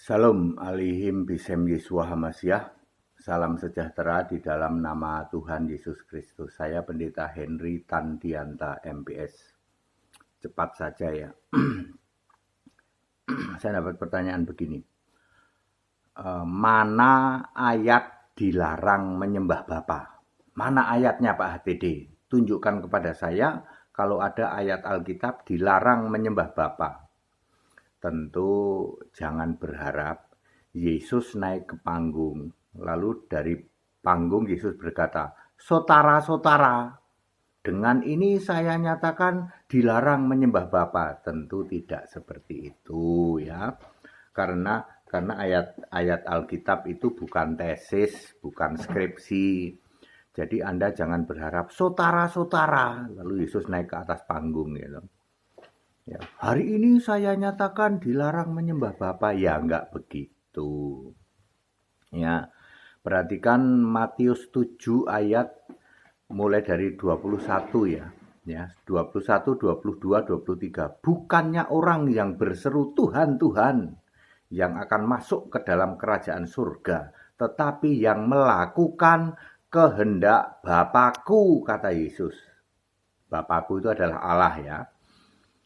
Salam alihim bisem Yesua Hamasyah. Salam sejahtera di dalam nama Tuhan Yesus Kristus. Saya Pendeta Henry Tandianta MPS. Cepat saja ya. Saya dapat pertanyaan begini. Mana ayat dilarang menyembah Bapa? Mana ayatnya Pak HTD? Tunjukkan kepada saya kalau ada ayat Alkitab dilarang menyembah Bapa. Tentu jangan berharap Yesus naik ke panggung, lalu dari panggung Yesus berkata, "Saudara-saudara, dengan ini saya nyatakan dilarang menyembah Bapa." Tentu tidak seperti itu ya. Karena ayat-ayat Alkitab itu bukan tesis, bukan skripsi. Jadi Anda jangan berharap saudara-saudara, lalu Yesus naik ke atas panggung gitu. Ya, hari ini saya nyatakan dilarang menyembah Bapa. Ya, enggak begitu. Ya, perhatikan Matius 7 ayat mulai dari 21 ya. Ya, 21, 22, 23. Bukannya orang yang berseru Tuhan, Tuhan yang akan masuk ke dalam kerajaan surga, tetapi yang melakukan kehendak Bapakku, kata Yesus. Bapakku itu adalah Allah ya.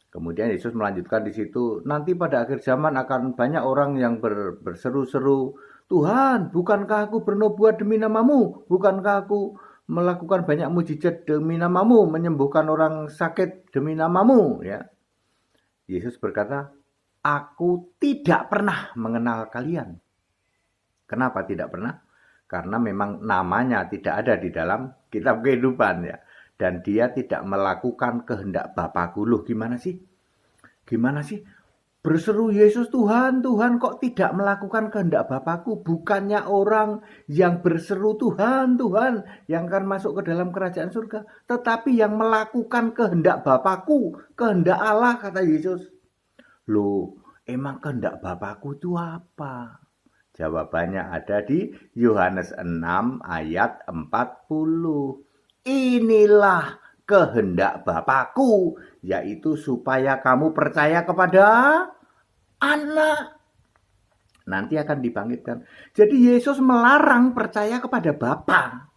Kemudian Yesus melanjutkan di situ, nanti pada akhir zaman akan banyak orang yang berseru-seru, Tuhan, bukankah aku bernubuat demi namamu? Bukankah aku melakukan banyak mujizat demi namamu? Menyembuhkan orang sakit demi namamu? Ya. Yesus berkata, aku tidak pernah mengenal kalian. Kenapa tidak pernah? Karena memang namanya tidak ada di dalam kitab kehidupan ya. Dan dia tidak melakukan kehendak Bapakku. Loh gimana sih? Gimana sih? Berseru Yesus, Tuhan, Tuhan kok tidak melakukan kehendak Bapakku? Bukannya orang yang berseru Tuhan, Tuhan yang akan masuk ke dalam kerajaan surga. Tetapi yang melakukan kehendak Bapakku, kehendak Allah, kata Yesus. Loh, emang kehendak Bapakku itu apa? Jawabannya ada di Yohanes 6 ayat 40. Inilah kehendak Bapakku, yaitu supaya kamu percaya kepada anak. Nanti akan dibangkitkan. Jadi Yesus melarang percaya kepada Bapa.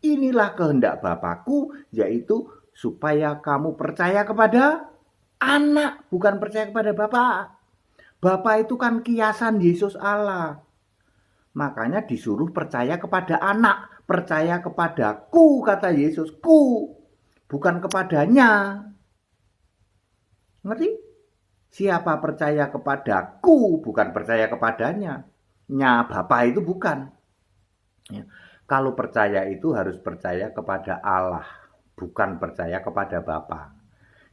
Inilah kehendak Bapakku, yaitu supaya kamu percaya kepada anak, bukan percaya kepada Bapa. Bapa itu kan kiasan Yesus Allah. Makanya disuruh percaya kepada anak. Percaya kepadaku, kata Yesus. Ku, bukan kepadanya. Ngerti? Siapa percaya kepadaku, bukan percaya kepadanya. Nya Bapa itu bukan. Ya. Kalau percaya itu harus percaya kepada Allah. Bukan percaya kepada Bapa.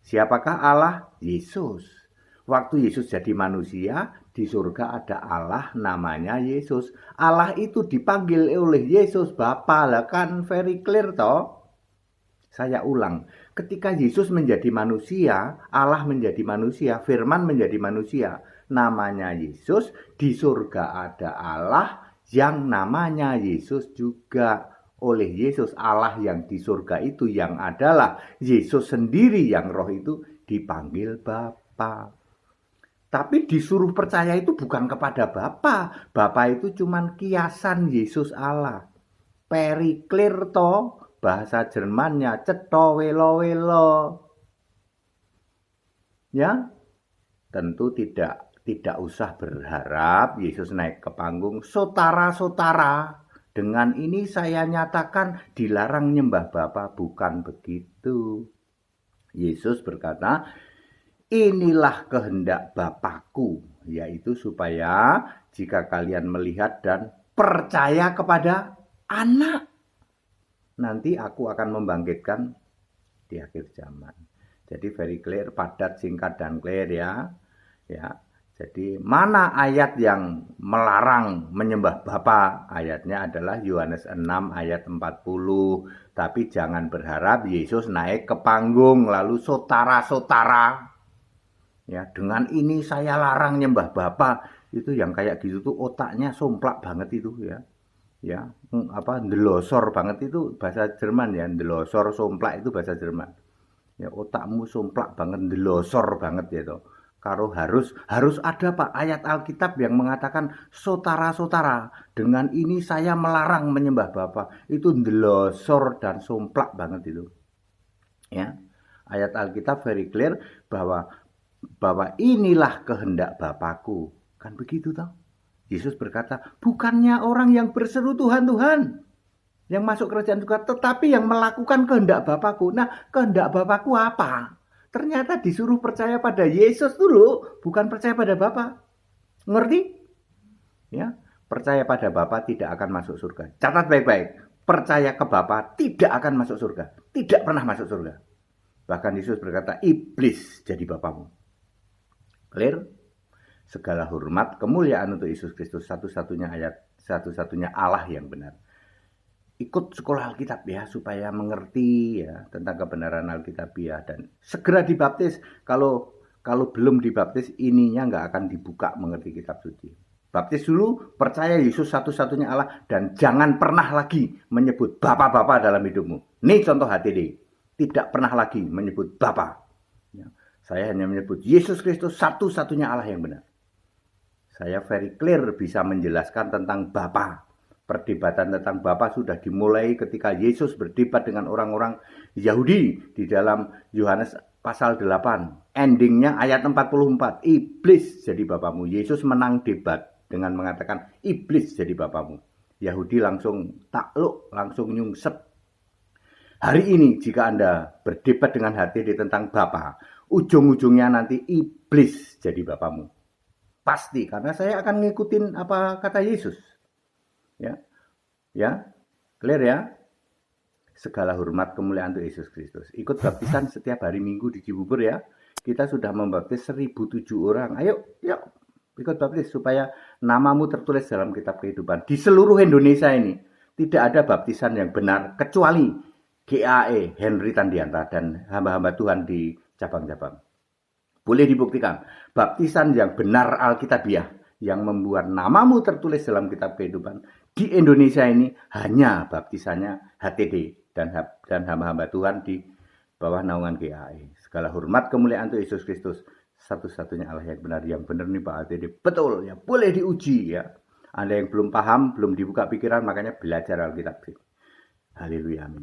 Siapakah Allah? Yesus. Waktu Yesus jadi manusia, di surga ada Allah namanya Yesus. Allah itu dipanggil oleh Yesus Bapa, lah kan very clear toh. Saya ulang, ketika Yesus menjadi manusia, Allah menjadi manusia, Firman menjadi manusia, namanya Yesus, di surga ada Allah yang namanya Yesus juga. Oleh Yesus, Allah yang di surga itu yang adalah Yesus sendiri yang roh itu dipanggil Bapa. Tapi disuruh percaya itu bukan kepada Bapa. Bapa itu cuman kiasan Yesus Allah. Periklir to, bahasa Jermannya ceto welo-welo. Ya, tentu tidak usah berharap Yesus naik ke panggung. Saudara-saudara, dengan ini saya nyatakan dilarang nyembah Bapa. Bukan begitu. Yesus berkata, inilah kehendak Bapakku, yaitu supaya jika kalian melihat dan percaya kepada anak, nanti aku akan membangkitkan di akhir zaman. Jadi very clear, padat, singkat, dan clear ya. Ya. Jadi mana ayat yang melarang menyembah Bapa? Ayatnya adalah Yohanes 6 ayat 40. Tapi jangan berharap Yesus naik ke panggung lalu saudara-saudara. Ya, dengan ini saya larang nyembah Bapa. Itu yang kayak gitu tuh otaknya somplak banget itu ya. Ya, ndelosor banget itu bahasa Jerman ya. Ndelosor, somplak itu bahasa Jerman. Ya, otakmu somplak banget, ndelosor banget ya toh. karo harus ada Pak ayat Alkitab yang mengatakan saudara-saudara, dengan ini saya melarang menyembah Bapa. Itu ndelosor dan somplak banget itu. Ya. Ayat Alkitab very clear bahwa inilah kehendak Bapakku. Kan begitu toh? Yesus berkata, bukannya orang yang berseru Tuhan, Tuhan yang masuk kerajaan surga, tetapi yang melakukan kehendak Bapakku. Nah, kehendak Bapakku apa? Ternyata disuruh percaya pada Yesus dulu, bukan percaya pada Bapa. Ngerti? Ya, percaya pada Bapa tidak akan masuk surga. Catat baik-baik. Percaya ke Bapa tidak akan masuk surga. Tidak pernah masuk surga. Bahkan Yesus berkata, iblis jadi bapamu. Clear? Segala hormat, kemuliaan untuk Yesus Kristus, satu-satunya Allah yang benar. Ikut sekolah Alkitab ya, supaya mengerti ya tentang kebenaran Alkitabiah, dan segera dibaptis. Kalau belum dibaptis, ininya nggak akan dibuka mengerti kitab suci. Baptis dulu, percaya Yesus satu-satunya Allah, dan jangan pernah lagi menyebut Bapa-Bapa dalam hidupmu. Ini contoh HTD, tidak pernah lagi menyebut Bapa. Ya, saya hanya menyebut Yesus Kristus satu-satunya Allah yang benar. Saya very clear bisa menjelaskan tentang Bapa. Perdebatan tentang Bapa sudah dimulai ketika Yesus berdebat dengan orang-orang Yahudi di dalam Yohanes pasal 8. Endingnya ayat 44. Iblis jadi bapamu. Yesus menang debat dengan mengatakan iblis jadi bapamu. Yahudi langsung takluk, langsung nyungsep. Hari ini jika Anda berdebat dengan HTD tentang Bapa, ujung-ujungnya nanti iblis jadi bapamu. Pasti, karena saya akan ngikutin apa kata Yesus. Ya, clear ya. Segala hormat kemuliaan untuk Yesus Kristus. Ikut baptisan setiap hari Minggu di Cibubur ya. Kita sudah membaptis 1007 orang. Ayo, yuk, ikut baptis supaya namamu tertulis dalam kitab kehidupan. Di seluruh Indonesia ini tidak ada baptisan yang benar kecuali GAE Henry Tandianta dan hamba-hamba Tuhan di cabang-cabang. Boleh dibuktikan, baptisan yang benar Alkitabiah yang membuat namamu tertulis dalam kitab kehidupan di Indonesia ini hanya baptisannya HTD dan hamba-hamba Tuhan di bawah naungan GAE. Segala hormat kemuliaan untuk Yesus Kristus, satu-satunya Allah yang benar nih Pak HTD. Betul ya, boleh diuji ya. Anda yang belum paham, belum dibuka pikiran, makanya belajar Alkitab. Haleluya, amin.